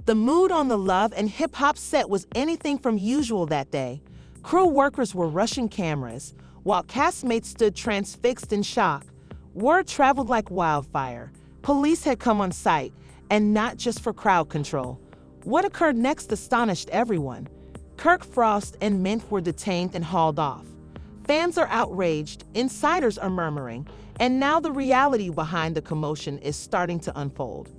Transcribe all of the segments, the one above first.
The mood on the Love and Hip Hop set was anything from usual that day. Crew workers were rushing cameras, while castmates stood transfixed in shock. Word traveled like wildfire. Police had come on site, and not just for crowd control. What occurred next astonished everyone. Kirk Frost and Mendeecees were detained and hauled off. Fans are outraged, insiders are murmuring, and now the reality behind the commotion is starting to unfold.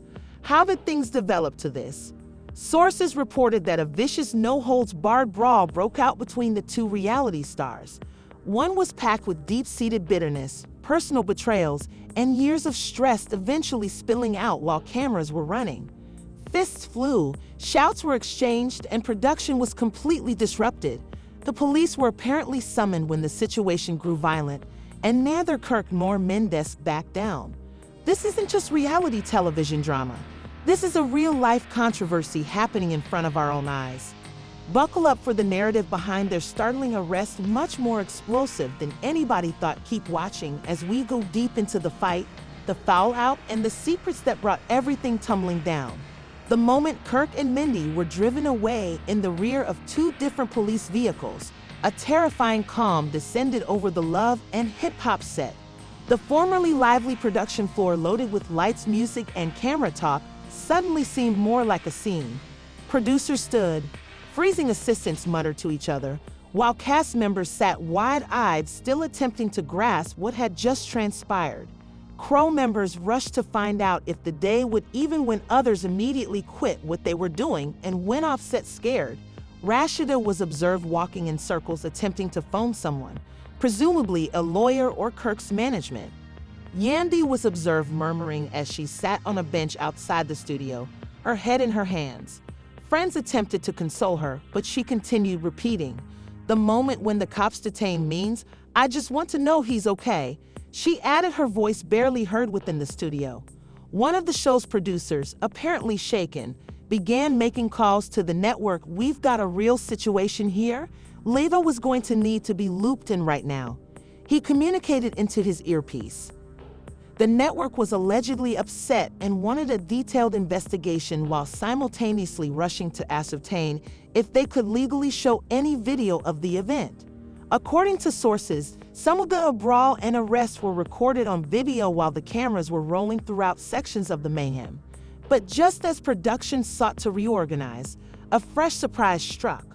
How did things develop to this? Sources reported that a vicious no-holds-barred brawl broke out between the two reality stars. One was packed with deep-seated bitterness, personal betrayals, and years of stress eventually spilling out while cameras were running. Fists flew, shouts were exchanged, and production was completely disrupted. The police were apparently summoned when the situation grew violent, and neither Kirk nor Mendeecees backed down. This isn't just reality television drama. This is a real-life controversy happening in front of our own eyes. Buckle up for the narrative behind their startling arrest, much more explosive than anybody thought. Keep watching as we go deep into the fight, the fallout, and the secrets that brought everything tumbling down. The moment Kirk and Mendeecees were driven away in the rear of two different police vehicles, a terrifying calm descended over the Love and Hip Hop set. The formerly lively production floor loaded with lights, music, and camera talk suddenly seemed more like a scene. Producers stood, freezing assistants muttered to each other, while cast members sat wide-eyed, still attempting to grasp what had just transpired. Crew members rushed to find out if the day would even when others immediately quit what they were doing and went off set scared. Rashida was observed walking in circles attempting to phone someone, presumably a lawyer or Kirk's management. Yandy was observed murmuring as she sat on a bench outside the studio, her head in her hands. Friends attempted to console her, but she continued repeating, "The moment when the cops detain means, I just want to know he's okay." She added, her voice barely heard within the studio. One of the show's producers, apparently shaken, began making calls to the network. "We've got a real situation here. Leva was going to need to be looped in right now." He communicated into his earpiece. The network was allegedly upset and wanted a detailed investigation while simultaneously rushing to ascertain if they could legally show any video of the event. According to sources, some of the brawl and arrests were recorded on video while the cameras were rolling throughout sections of the mayhem. But just as production sought to reorganize, a fresh surprise struck.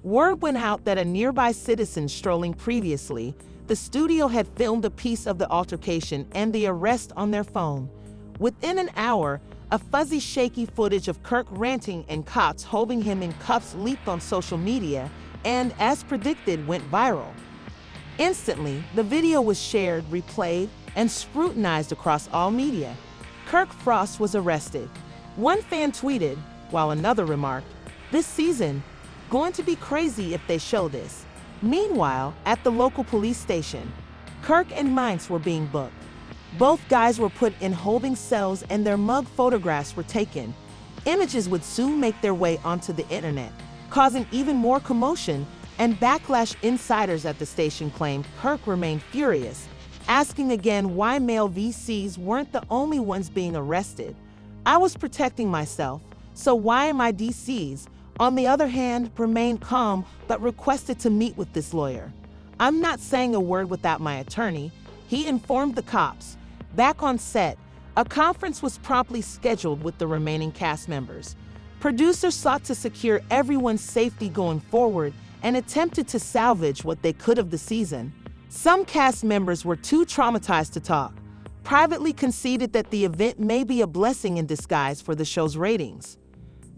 Word went out that a nearby citizen strolling previously, the studio had filmed a piece of the altercation and the arrest on their phone. Within an hour, a fuzzy, shaky footage of Kirk ranting and cops holding him in cuffs leaped on social media and, as predicted, went viral. Instantly, the video was shared, replayed, and scrutinized across all media. Kirk Frost was arrested. One fan tweeted, while another remarked, "This season, going to be crazy if they show this." Meanwhile, at the local police station, Kirk and Mendeecees were being booked. Both guys were put in holding cells and their mug photographs were taken. Images would soon make their way onto the internet, causing even more commotion and backlash. Insiders at the station claimed Kirk remained furious, asking again why male VCs weren't the only ones being arrested. "I was protecting myself, so why am I DCs?" On the other hand, remained calm but requested to meet with this lawyer. "I'm not saying a word without my attorney," he informed the cops. Back on set, a conference was promptly scheduled with the remaining cast members. Producers sought to secure everyone's safety going forward and attempted to salvage what they could of the season. Some cast members were too traumatized to talk, privately conceded that the event may be a blessing in disguise for the show's ratings.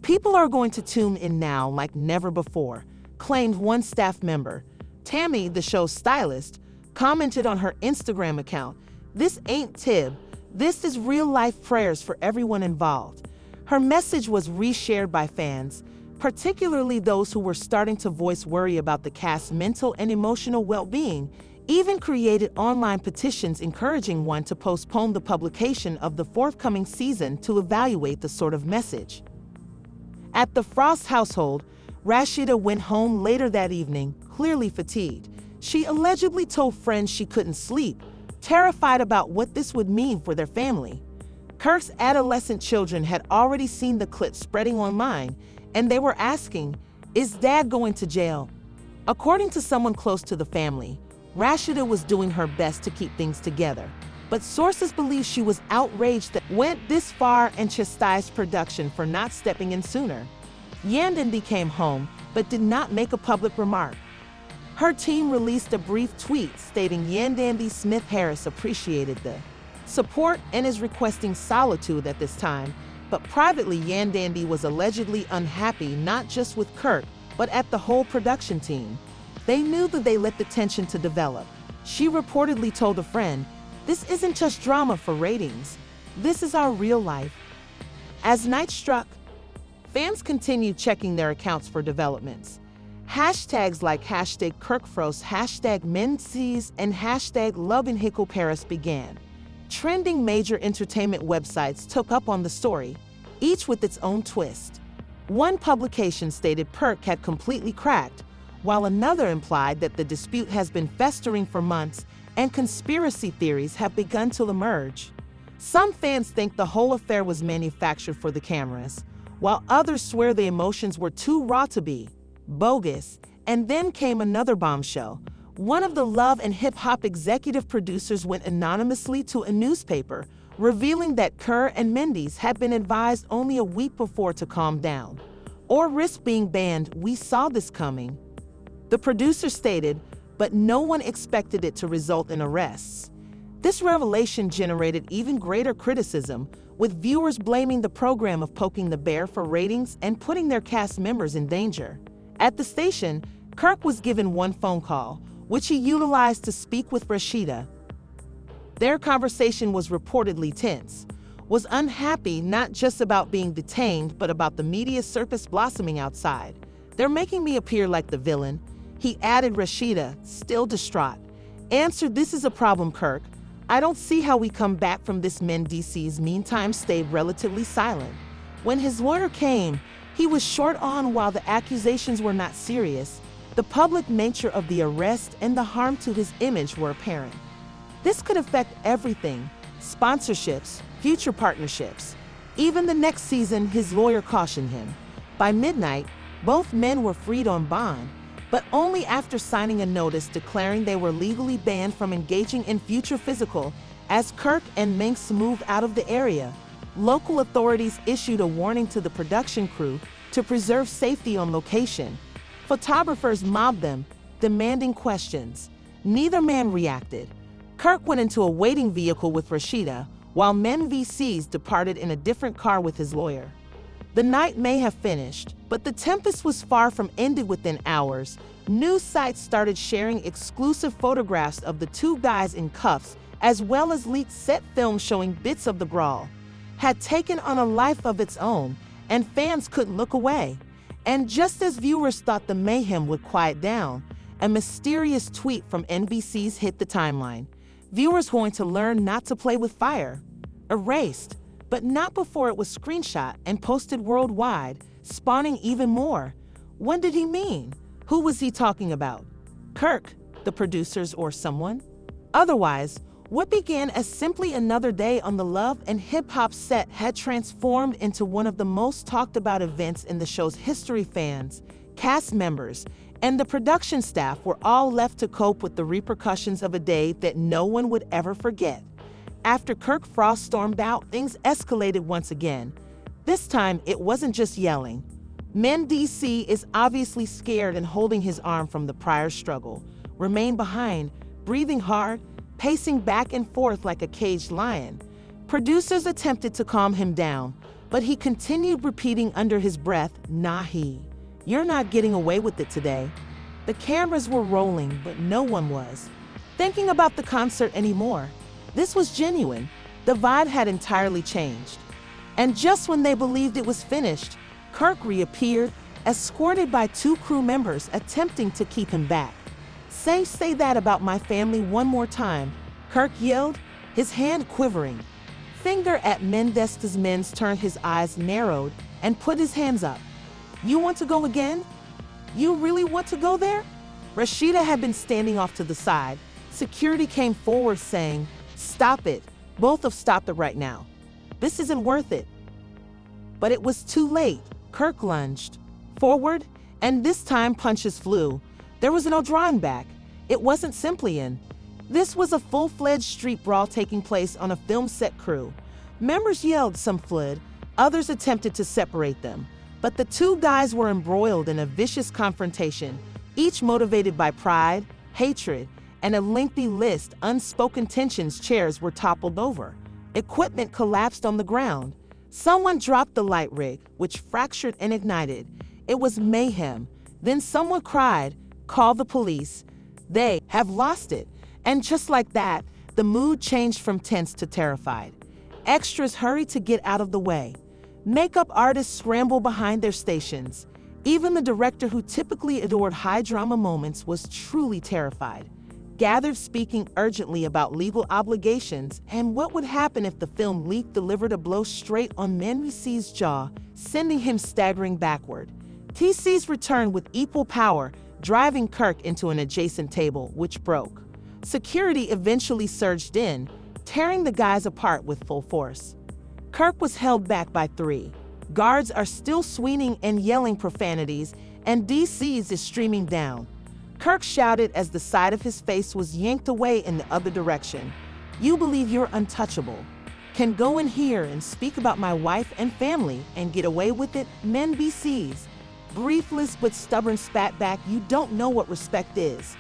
"People are going to tune in now like never before," claimed one staff member. Tammy, the show's stylist, commented on her Instagram account, "This ain't Tib. This is real-life prayers for everyone involved." Her message was reshared by fans, particularly those who were starting to voice worry about the cast's mental and emotional well-being, even created online petitions encouraging one to postpone the publication of the forthcoming season to evaluate the sort of message. At the Frost household, Rashida went home later that evening, clearly fatigued. She allegedly told friends she couldn't sleep, terrified about what this would mean for their family. Kirk's adolescent children had already seen the clip spreading online, and they were asking, "Is Dad going to jail?" According to someone close to the family, Rashida was doing her best to keep things together, but sources believe she was outraged that went this far and chastised production for not stepping in sooner. Yandandy came home, but did not make a public remark. Her team released a brief tweet stating Yandandy Smith Harris appreciated the support and is requesting solitude at this time, but privately Yandandy was allegedly unhappy not just with Kirk, but at the whole production team. They knew that they let the tension to develop. She reportedly told a friend, "This isn't just drama for ratings. This is our real life." As night struck, fans continued checking their accounts for developments. Hashtags like hashtag Kirk Frost, hashtag Mendeecees, and hashtag Love in Hickle Paris began. Trending major entertainment websites took up on the story, each with its own twist. One publication stated Kirk had completely cracked, while another implied that the dispute has been festering for months and conspiracy theories have begun to emerge. Some fans think the whole affair was manufactured for the cameras, while others swear the emotions were too raw to be bogus. And then came another bombshell. One of the Love and Hip Hop executive producers went anonymously to a newspaper, revealing that Kirk and Mendeecees had been advised only a week before to calm down or risk being banned. "We saw this coming," the producer stated, but no one expected it to result in arrests. This revelation generated even greater criticism, with viewers blaming the program of poking the bear for ratings and putting their cast members in danger. At the station, Kirk was given one phone call, which he utilized to speak with Rashida. Their conversation was reportedly tense, was unhappy not just about being detained but about the media circus blossoming outside. "They're making me appear like the villain," he added. Rashida, still distraught, answered, "This is a problem, Kirk. I don't see how we come back from this." Mendeecees, meantime, stayed relatively silent. When his lawyer came, he was short on. While the accusations were not serious, the public nature of the arrest and the harm to his image were apparent. This could affect everything: sponsorships, future partnerships, even the next season, his lawyer cautioned him. By midnight, both men were freed on bond, but only after signing a notice declaring they were legally banned from engaging in future physical. As Kirk and Mendeecees moved out of the area, local authorities issued a warning to the production crew to preserve safety on location. Photographers mobbed them, demanding questions. Neither man reacted. Kirk went into a waiting vehicle with Rashida, while Mendeecees departed in a different car with his lawyer. The night may have finished, but the tempest was far from ended within hours. News sites started sharing exclusive photographs of the two guys in cuffs, as well as leaked set film showing bits of the brawl had taken on a life of its own, and fans couldn't look away. And just as viewers thought the mayhem would quiet down, a mysterious tweet from NBC's hit the timeline. Viewers going to learn not to play with fire. Erased, but not before it was screenshot and posted worldwide, spawning even more. What did he mean? Who was he talking about? Kirk, the producers, or someone? Otherwise, what began as simply another day on the Love and Hip Hop set had transformed into one of the most talked about events in the show's history. Fans, cast members, and the production staff were all left to cope with the repercussions of a day that no one would ever forget. After Kirk Frost stormed out, things escalated once again. This time, it wasn't just yelling. Mendeecees is obviously scared and holding his arm from the prior struggle, remained behind, breathing hard, pacing back and forth like a caged lion. Producers attempted to calm him down, but he continued repeating under his breath, "Nahi, you're not getting away with it today." The cameras were rolling, but no one was thinking about the concert anymore. This was genuine. The vibe had entirely changed. And just when they believed it was finished, Kirk reappeared, escorted by two crew members attempting to keep him back. Say that about my family one more time," Kirk yelled, his hand quivering. Finger at Mendeecees. Men's turned, his eyes narrowed, and put his hands up. "You want to go again? You really want to go there?" Rashida had been standing off to the side. Security came forward saying, "Stop it. Both of stop it right now." This isn't worth it. But it was too late. Kirk lunged forward, and this time punches flew. There was no drawing back. It wasn't simply in. This was a full-fledged street brawl taking place on a film set crew. Members yelled, some fled, others attempted to separate them. But the two guys were embroiled in a vicious confrontation, each motivated by pride, hatred, and a lengthy list of unspoken tensions. Chairs were toppled over. Equipment collapsed on the ground. Someone dropped the light rig, which fractured and ignited. It was mayhem. Then someone cried, "Call the police. They have lost it." And just like that, the mood changed from tense to terrified. Extras hurried to get out of the way. Makeup artists scrambled behind their stations. Even the director, who typically adored high-drama moments, was truly terrified. Gathered, speaking urgently about legal obligations and what would happen if the film leak delivered a blow straight on Mendeecees' jaw, sending him staggering backward. TC's returned with equal power, driving Kirk into an adjacent table, which broke. Security eventually surged in, tearing the guys apart with full force. Kirk was held back by 3. Guards are still swinging and yelling profanities, and DC's is streaming down. Kirk shouted as the side of his face was yanked away in the other direction. "You believe you're untouchable? Can go in here and speak about my wife and family and get away with it?" Mendeecees, briefless but stubborn, spat back, "You don't know what respect is.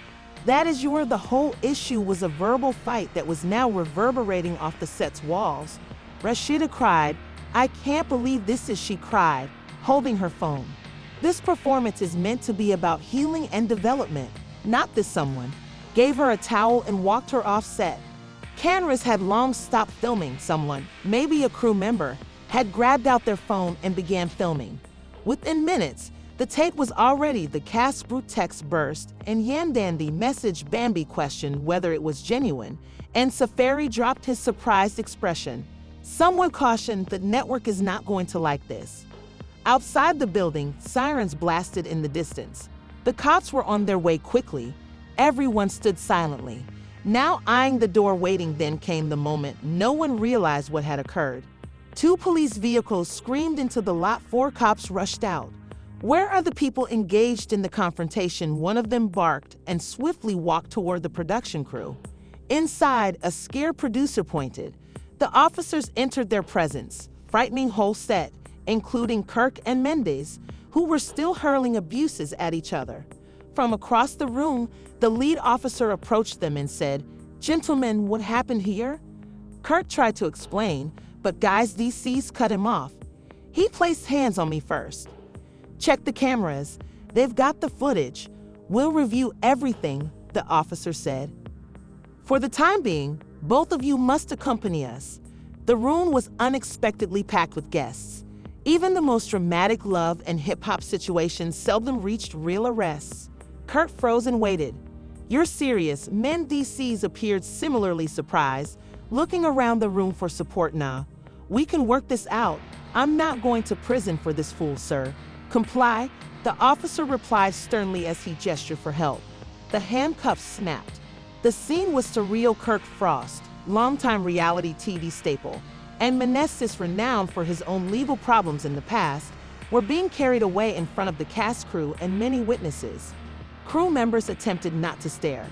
That is the whole issue." Was a verbal fight that was now reverberating off the set's walls. Rashida cried, "I can't believe this is," she cried, holding her phone. "This performance is meant to be about healing and development, not this." Someone gave her a towel and walked her off set. Cameras had long stopped filming. Someone, maybe a crew member, had grabbed out their phone and began filming. Within minutes, the tape was already. The cast brute text burst, and Yandandi messaged Bambi questioned whether it was genuine, and Safari dropped his surprised expression. Someone cautioned, "The network is not going to like this." Outside the building, sirens blasted in the distance. The cops were on their way quickly. Everyone stood silently, now eyeing the door, waiting. Then came the moment no one realized what had occurred. 2 police vehicles screamed into the lot. 4 cops rushed out. "Where are the people engaged in the confrontation?" one of them barked and swiftly walked toward the production crew. Inside, a scared producer pointed. The officers entered their presence, frightening whole set, including Kirk and Mendeecees, who were still hurling abuses at each other. From across the room, the lead officer approached them and said, "Gentlemen, what happened here?" Kirk tried to explain, but guys DC's cut him off. "He placed hands on me first. Check the cameras. They've got the footage. We'll review everything," the officer said. "For the time being, both of you must accompany us." The room was unexpectedly packed with guests. Even the most dramatic love and hip-hop situations seldom reached real arrests. Kirk froze and waited. "You're serious?" Mendeecees appeared similarly surprised, looking around the room for support. "Nah, we can work this out. I'm not going to prison for this fool, sir." "Comply," the officer replied sternly as he gestured for help. The handcuffs snapped. The scene was surreal. Kirk Frost, longtime reality TV staple, and Mendeecees, renowned for his own legal problems in the past, were being carried away in front of the cast crew and many witnesses. Crew members attempted not to stare.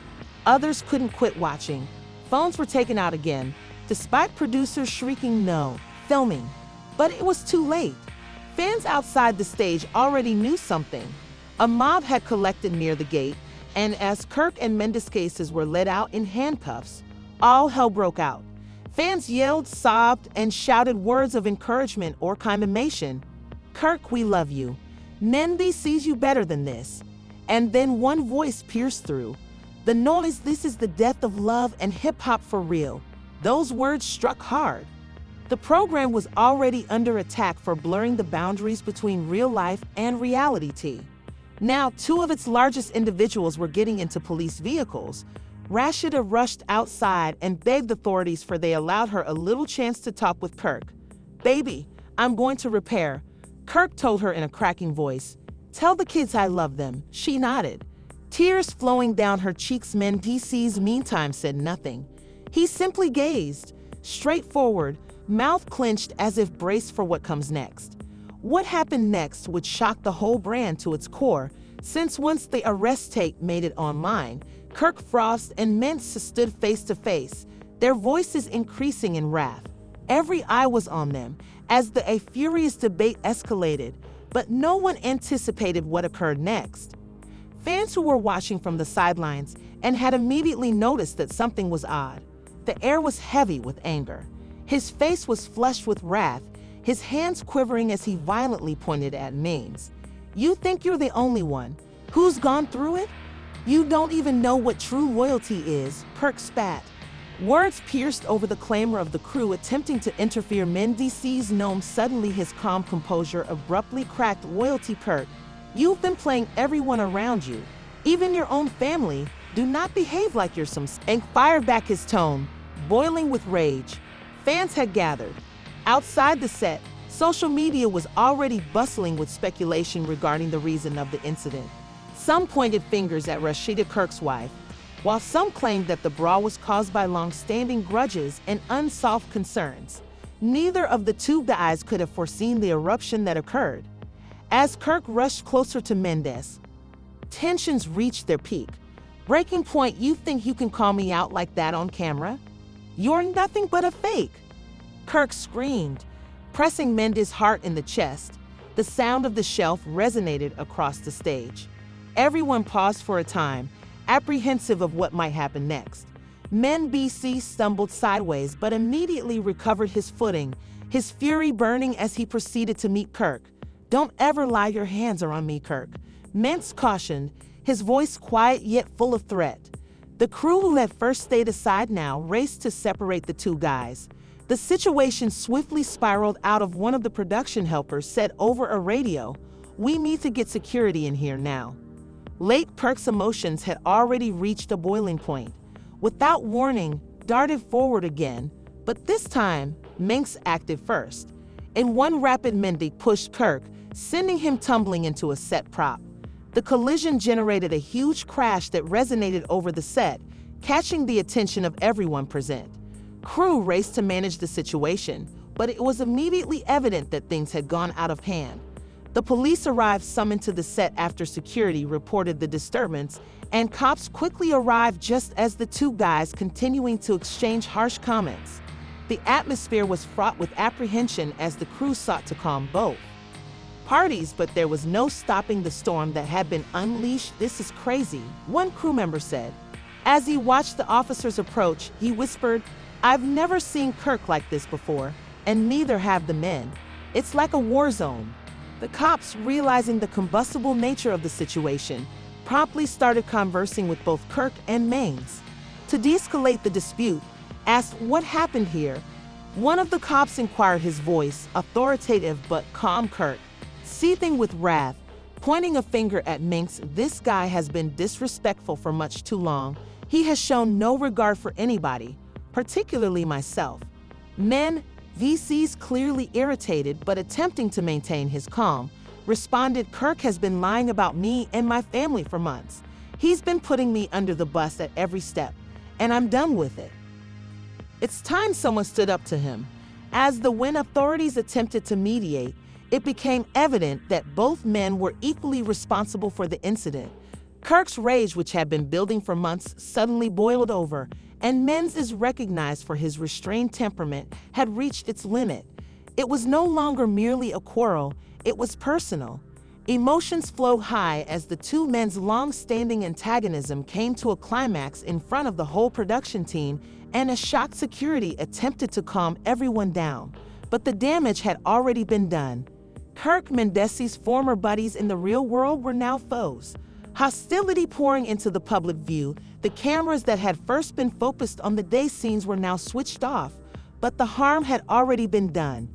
Others couldn't quit watching. Phones were taken out again, despite producers shrieking no, filming. But it was too late. Fans outside the stage already knew something. A mob had collected near the gate, and as Kirk and Mendeecees were led out in handcuffs, all hell broke out. Fans yelled, sobbed, and shouted words of encouragement or condemnation. "Kirk, we love you. Mendeecees sees you better than this." And then one voice pierced through the noise, "This is the death of love and hip-hop for real." Those words struck hard. The program was already under attack for blurring the boundaries between real life and reality. Now, 2 of its largest individuals were getting into police vehicles. Rashida rushed outside and begged authorities, for they allowed her a little chance to talk with Kirk. "Baby, I'm going to repair," Kirk told her in a cracking voice. "Tell the kids I love them." She nodded, tears flowing down her cheeks. Mendeecees, meantime, said nothing. He simply gazed, straight forward, mouth clenched as if braced for what comes next. What happened next would shock the whole brand to its core, since once the arrest tape made it online, Kirk Frost and Mendeecees stood face to face, their voices increasing in wrath. Every eye was on them as a furious debate escalated, but no one anticipated what occurred next. Fans who were watching from the sidelines and had immediately noticed that something was odd. The air was heavy with anger. His face was flushed with wrath, his hands quivering as he violently pointed at Mendeecees. You think you're the only one who's gone through it? You don't even know what true loyalty is, Kirk spat. Words pierced over the clamor of the crew attempting to interfere. Mendeecees gnomed suddenly, his calm composure abruptly cracked. Loyalty, Kirk. You've been playing everyone around you, even your own family. Do not behave like you're some and fired back, his tone boiling with rage. Fans had gathered. Outside the set, social media was already bustling with speculation regarding the reason of the incident. Some pointed fingers at Rashida, Kirk's wife, while some claimed that the brawl was caused by long-standing grudges and unsolved concerns. Neither of the two guys could have foreseen the eruption that occurred. As Kirk rushed closer to Mendeecees, tensions reached their peak. Breaking point. You think you can call me out like that on camera? You're nothing but a fake, Kirk screamed, pressing Mendeecees' heart in the chest. The sound of the shelf resonated across the stage. Everyone paused for a time, apprehensive of what might happen next. Mendeecees stumbled sideways but immediately recovered his footing, his fury burning as he proceeded to meet Kirk. Don't ever lie your hands are on me, Kirk, Mendeecees cautioned, his voice quiet yet full of threat. The crew, who had first stayed aside, now raced to separate the two guys. The situation swiftly spiraled out of one of the production helpers said over a radio, "We need to get security in here now." Late Kirk's emotions had already reached a boiling point. Without warning, darted forward again, but this time, Mendeecees acted first. In one rapid, Mendeecees pushed Kirk, sending him tumbling into a set prop. The collision generated a huge crash that resonated over the set, catching the attention of everyone present. Crew raced to manage the situation, but it was immediately evident that things had gone out of hand. The police arrived, summoned to the set after security reported the disturbance, and cops quickly arrived just as the two guys continuing to exchange harsh comments. The atmosphere was fraught with apprehension as the crew sought to calm both parties, but there was no stopping the storm that had been unleashed. "This is crazy," one crew member said. As he watched the officers approach, he whispered, "I've never seen Kirk like this before, and neither have the men. It's like a war zone." The cops, realizing the combustible nature of the situation, promptly started conversing with both Kirk and Mendeecees. To de-escalate the dispute, asked what happened here. One of the cops inquired, his voice authoritative but calm. Kirk, seething with wrath, pointing a finger at Mendeecees, "This guy has been disrespectful for much too long. He has shown no regard for anybody, particularly myself." Mendeecees, clearly irritated but attempting to maintain his calm, responded, "Kirk has been lying about me and my family for months. He's been putting me under the bus at every step, and I'm done with it." It's time someone stood up to him. When authorities attempted to mediate, it became evident that both men were equally responsible for the incident. Kirk's rage, which had been building for months, suddenly boiled over, and Mendeecees, recognized for his restrained temperament, had reached its limit. It was no longer merely a quarrel, it was personal. Emotions flowed high as the two men's long-standing antagonism came to a climax in front of the whole production team, and a shocked security attempted to calm everyone down. But the damage had already been done. Kirk Mendeecees' former buddies in the real world were now foes. Hostility pouring into the public view, the cameras that had first been focused on the day scenes were now switched off, but the harm had already been done.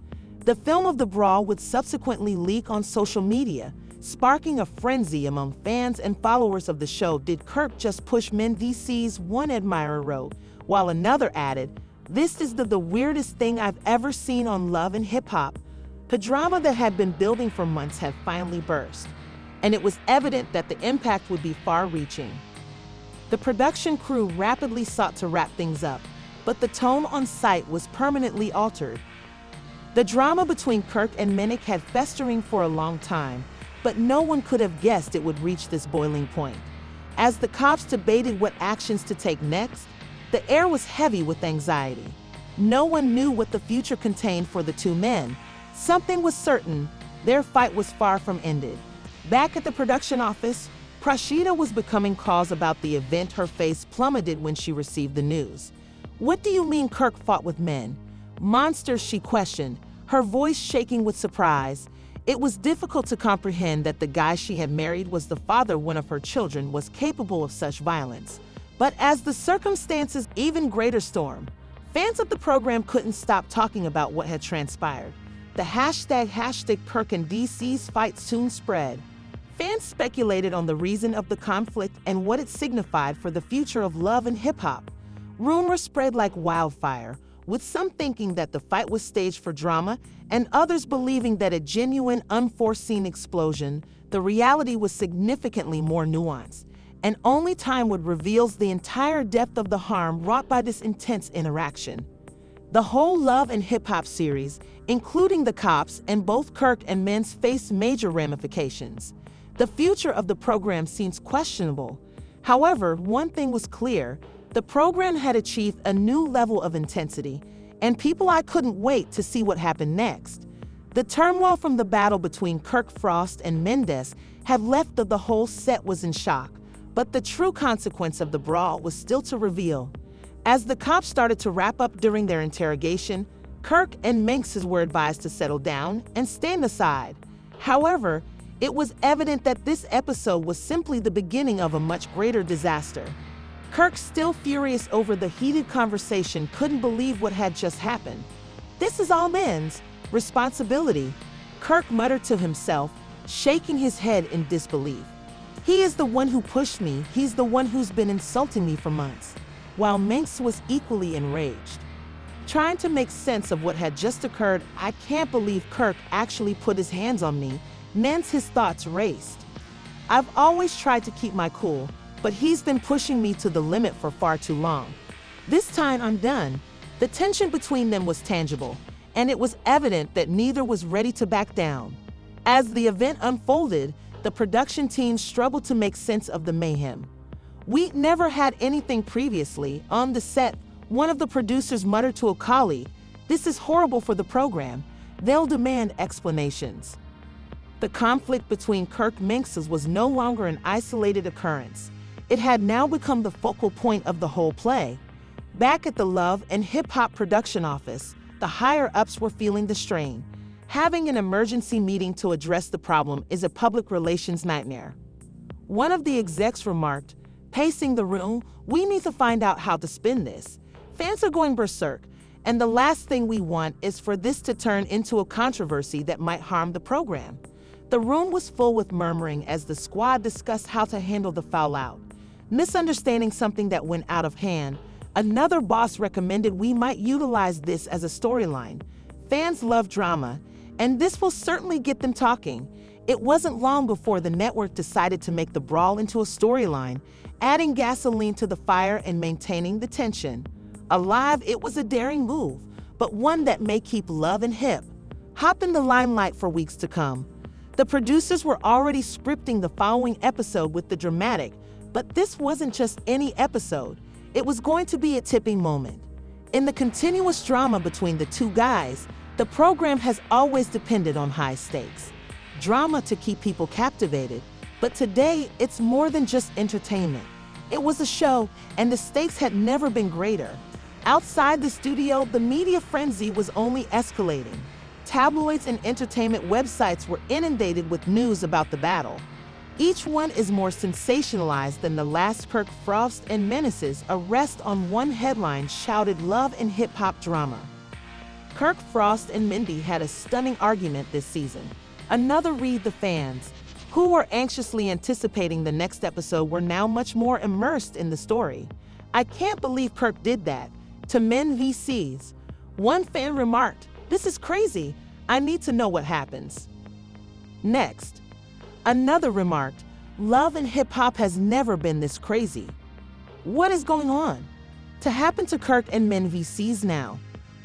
The film of the brawl would subsequently leak on social media, sparking a frenzy among fans and followers of the show. "Did Kirk just push Mendeecees?" one admirer wrote, while another added, "This is the weirdest thing I've ever seen on Love and Hip Hop." The drama that had been building for months had finally burst, and it was evident that the impact would be far-reaching. The production crew rapidly sought to wrap things up, but the tone on site was permanently altered. The drama between Kirk and Mendeecees had festering for a long time, but no one could have guessed it would reach this boiling point. As the cops debated what actions to take next, the air was heavy with anxiety. No one knew what the future contained for the two men. Something was certain: their fight was far from ended. Back at the production office, Prashida was becoming calls about the event. Her face plummeted when she received the news. "What do you mean Kirk fought with men? Monsters?" she questioned, her voice shaking with surprise. It was difficult to comprehend that the guy she had married was the father of one of her children was capable of such violence. But as the circumstances even greater storm, fans of the program couldn't stop talking about what had transpired. The hashtag Kirk and DC's fight soon spread. Fans speculated on the reason of the conflict and what it signified for the future of love and hip-hop. Rumors spread like wildfire, with some thinking that the fight was staged for drama and others believing that a genuine, unforeseen explosion. The reality was significantly more nuanced, and only time would reveal the entire depth of the harm wrought by this intense interaction. The whole Love and Hip Hop series, including the cops and both Kirk and Mendeecees, faced major ramifications. The future of the program seems questionable. However, one thing was clear: the program had achieved a new level of intensity, and I couldn't wait to see what happened next. The turmoil from the battle between Kirk Frost and Mendeecees had left the whole set was in shock, but the true consequence of the brawl was still to reveal. As the cops started to wrap up during their interrogation, Kirk and Mendeecees were advised to settle down and stand aside. However, it was evident that this episode was simply the beginning of a much greater disaster. Kirk, still furious over the heated conversation, couldn't believe what had just happened. "This is all Mendeecees' responsibility," Kirk muttered to himself, shaking his head in disbelief. "He is the one who pushed me. He's the one who's been insulting me for months." While Mendeecees was equally enraged, trying to make sense of what had just occurred. "I can't believe Kirk actually put his hands on me." His thoughts raced. "I've always tried to keep my cool, but he's been pushing me to the limit for far too long. This time I'm done." The tension between them was tangible, and it was evident that neither was ready to back down. As the event unfolded, the production team struggled to make sense of the mayhem. "We never had anything previously on the set," one of the producers muttered to a colleague. "This is horrible for the program. They'll demand explanations." The conflict between Kirk and Mendeecees was no longer an isolated occurrence. It had now become the focal point of the whole play. Back at the Love and Hip Hop production office, the higher-ups were feeling the strain. Having an emergency meeting to address the problem is a public relations nightmare. One of the execs remarked, pacing the room, "We need to find out how to spin this. Fans are going berserk, and the last thing we want is for this to turn into a controversy that might harm the program." The room was full with murmuring as the squad discussed how to handle the fallout. Misunderstanding something that went out of hand, another boss recommended we might utilize this as a storyline. Fans love drama, and this will certainly get them talking. It wasn't long before the network decided to make the brawl into a storyline, adding gasoline to the fire and maintaining the tension. Alive, it was a daring move, but one that may keep Love and Hip Hop in the limelight for weeks to come. The producers were already scripting the following episode with the dramatic, but this wasn't just any episode. It was going to be a tipping moment. In the continuous drama between the two guys, the program has always depended on high stakes drama to keep people captivated, but today it's more than just entertainment. It was a show, and the stakes had never been greater. Outside the studio, the media frenzy was only escalating. Tabloids and entertainment websites were inundated with news about the battle. Each one is more sensationalized than the last. Kirk Frost and Mendeecees arrest on one headline shouted Love and Hip Hop drama. Kirk Frost and Mendeecees had a stunning argument this season. Another read. The fans, who were anxiously anticipating the next episode, were now much more immersed in the story. "I can't believe Kirk did that," to Mendeecees. One fan remarked, "This is crazy. I need to know what happens next." Another remarked, "Love and Hip Hop has never been this crazy. What is going on to happen to Kirk and Mendeecees now?"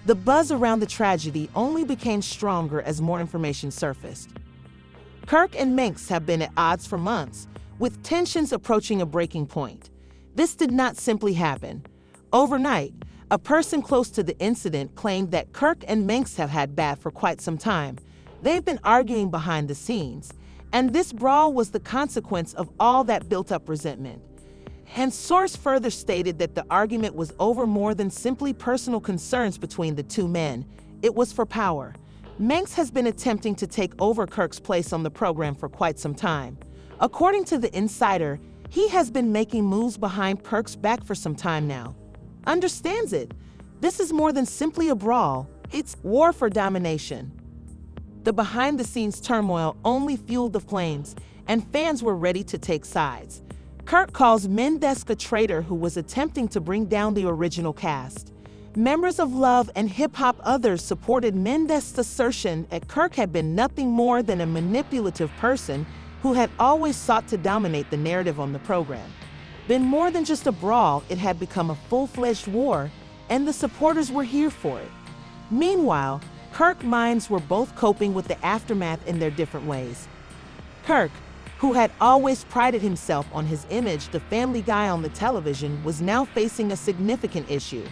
The buzz around the tragedy only became stronger as more information surfaced. Kirk and Mendeecees have been at odds for months, with tensions approaching a breaking point. This did not simply happen. Overnight, a person close to the incident claimed that Kirk and Mendeecees have had bad for quite some time. They've been arguing behind the scenes, and this brawl was the consequence of all that built-up resentment. And source further stated that the argument was over more than simply personal concerns between the two men. It was for power. Mendeecees has been attempting to take over Kirk's place on the program for quite some time. According to the insider, he has been making moves behind Kirk's back for some time now. Understands it. This is more than simply a brawl. It's war for domination. The behind-the-scenes turmoil only fueled the flames, and fans were ready to take sides. Kirk calls Mendeecees a traitor who was attempting to bring down the original cast. Members of Love and Hip Hop others supported Mendeecees' assertion that Kirk had been nothing more than a manipulative person who had always sought to dominate the narrative on the program. Been more than just a brawl, it had become a full-fledged war, and the supporters were here for it. Meanwhile, Kirk's minds were both coping with the aftermath in their different ways. Kirk, who had always prided himself on his image, the family guy on the television, was now facing a significant issue.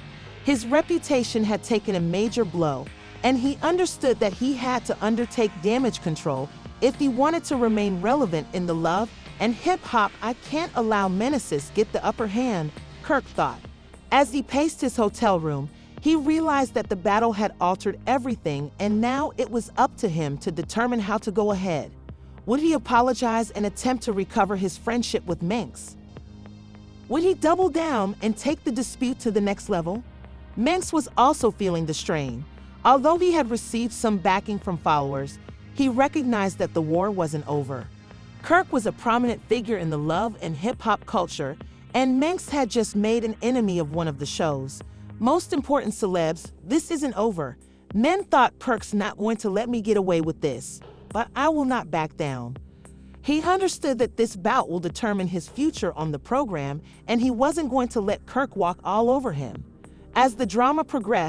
His reputation had taken a major blow, and he understood that he had to undertake damage control if he wanted to remain relevant in the Love and Hip Hop. I can't allow Mendeecees get the upper hand, Kirk thought. As he paced his hotel room, he realized that the battle had altered everything, and now it was up to him to determine how to go ahead. Would he apologize and attempt to recover his friendship with Mendeecees? Would he double down and take the dispute to the next level? Mendeecees was also feeling the strain. Although he had received some backing from followers, he recognized that the war wasn't over. Kirk was a prominent figure in the Love and Hip Hop culture, and Mendeecees had just made an enemy of one of the show's most important celebs. This isn't over. Men thought, Kirk's not going to let me get away with this, but I will not back down. He understood that this bout will determine his future on the program, and he wasn't going to let Kirk walk all over him. As the drama progressed,